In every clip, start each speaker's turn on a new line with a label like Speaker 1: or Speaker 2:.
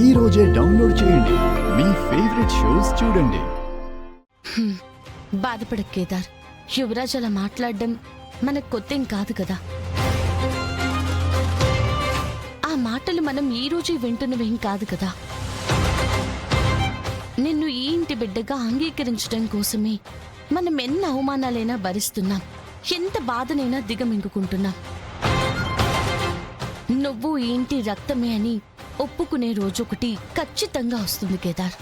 Speaker 1: ఈ రోజే డౌన్లోడ్ చేయండి. మీ ఫేవరెట్ షోస్ చూడండి.
Speaker 2: బాధపడ కేదార్, యువరాజ్ అలా మాట్లాడడం మనకు కొత్తేం కాదు కదా. ఆ మాటలు మనం ఈ రోజు వింటున్నవేం కాదు కదా. నిన్ను ఈ ఇంటి బిడ్డగా అంగీకరించడం కోసమే మనం ఎన్ని అవమానాలైనా భరిస్తున్నాం, ఎంత బాధనైనా దిగమింగుకుంటున్నాం. నువ్వు ఈ ఇంటి రక్తమే అని ఒప్పుకునే రోజొకటి ఖచ్చితంగా వస్తుంది కేదార్.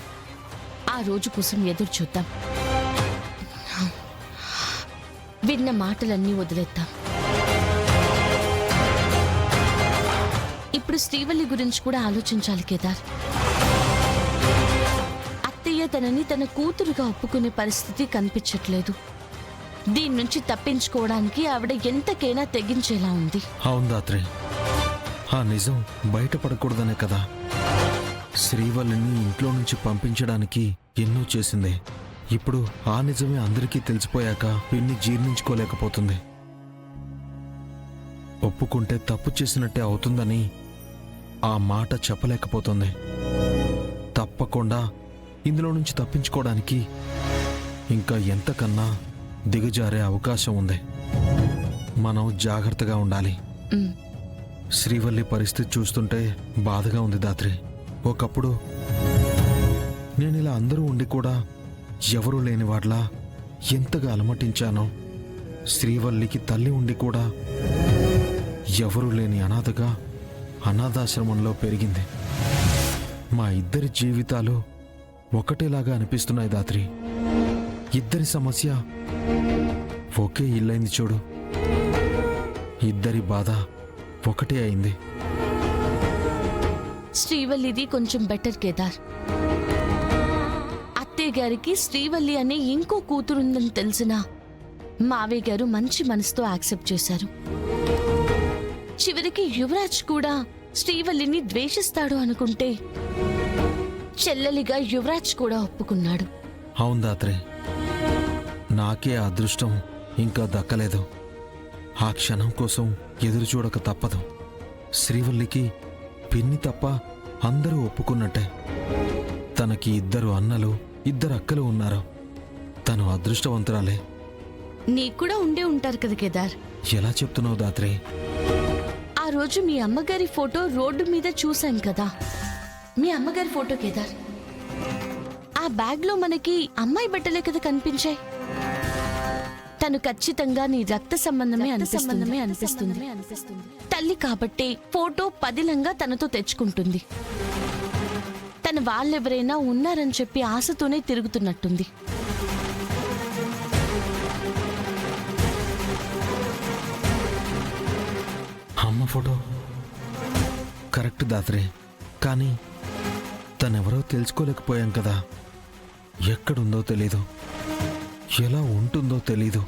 Speaker 2: ఆ రోజు కోసం ఎదురు చూద్దాం. విన్న మాటలన్నీ వదిలేద్దాం. ఇప్పుడు శ్రీవల్లి గురించి కూడా ఆలోచించాలి కేదార్. అత్తయ్య తనని తన కూతురుగా ఒప్పుకునే పరిస్థితి కనిపించట్లేదు. దీని నుంచి తప్పించుకోవడానికి ఆవిడ ఎంతకైనా తెగించేలా ఉంది.
Speaker 3: అవును దాత్రి, ఆ నిజం బయటపడకూడదనే కదా శ్రీవల్లిని ఇంట్లో నుంచి పంపించడానికి ఎన్నో చేసింది. ఇప్పుడు ఆ నిజమే అందరికీ తెలిసిపోయాక పిన్ని జీర్ణించుకోలేకపోతుంది. ఒప్పుకుంటే తప్పు చేసినట్టే అవుతుందని ఆ మాట చెప్పలేకపోతుంది. తప్పకుండా ఇందులో నుంచి తప్పించుకోవడానికి ఇంకా ఎంతకన్నా దిగజారే అవకాశం ఉంది. మనం జాగ్రత్తగా ఉండాలి. శ్రీవల్లి పరిస్థితి చూస్తుంటే బాధగా ఉంది దాత్రి. ఒకప్పుడు నేను ఇలా అందరూ ఉండి కూడా ఎవరూ లేని వాడ్లా ఎంతగా అలమటించానో, శ్రీవల్లికి తల్లి ఉండి కూడా ఎవరూ లేని అనాథగా అనాథాశ్రమంలో పెరిగింది. మా ఇద్దరి జీవితాలు ఒకటేలాగా అనిపిస్తున్నాయి దాత్రి. ఇద్దరి సమస్య ఒకే ఇల్లైంది చూడు. ఇద్దరి బాధ ఒకటే అయింది.
Speaker 2: శ్రీవల్లిది కొంచెం బెటర్ కేదార్. అత్తయ్య గారికి శ్రీవల్లి అనే ఇంకో కూతురుందని తెలిసినా మావయ్య గారు మంచి మనసుతో యాక్సెప్ట్ చేశారు. చివరికి యువరాజ్ కూడా శ్రీవల్లిని ద్వేషిస్తాడు అనుకుంటే చెల్లెలిగా యువరాజ్ కూడా ఒప్పుకున్నాడు.
Speaker 3: అవును దాత్రే, నాకే అదృష్టం ఇంకా దక్కలేదు. ఆ క్షణం కోసం ఎదురు చూడక తప్పదు. శ్రీవల్లికి పిన్ని తప్ప అందరూ ఒప్పుకున్నట్టే. తనకి ఇద్దరు అన్నలు, ఇద్దరు అక్కలు ఉన్నారు. తను అదృష్టవంతురాలే.
Speaker 2: నీకూడా ఉండే ఉంటారు కదా కేదార్.
Speaker 3: ఎలా చెప్తున్నావు దాత్రే?
Speaker 2: ఆ రోజు మీ అమ్మగారి ఫోటో రోడ్డు మీద చూశాం కదా. మీ అమ్మగారి ఫోటో కేదార్. ఆ బ్యాగ్లో మనకి అమ్మాయి బట్టలే కదా కనిపించాయి. తను ఖచ్చితంగా నీ రక్త సంబంధమే అనిపిస్తుంది. తల్లి కాబట్టే ఫోటో పదిలంగా తనతో తెచ్చుకుంటుంది. తన వాళ్ళెవరైనా ఉన్నారని చెప్పి ఆశతోనే తిరుగుతున్నట్టుంది.
Speaker 3: అమ్మ ఫోటో కరెక్ట్ దాత్రే, కానీ తనెవరో తెలుసుకోలేకపోయాం కదా. ఎక్కడుందో తెలీదు, ఎలా ఉంటుందో తెలీదు.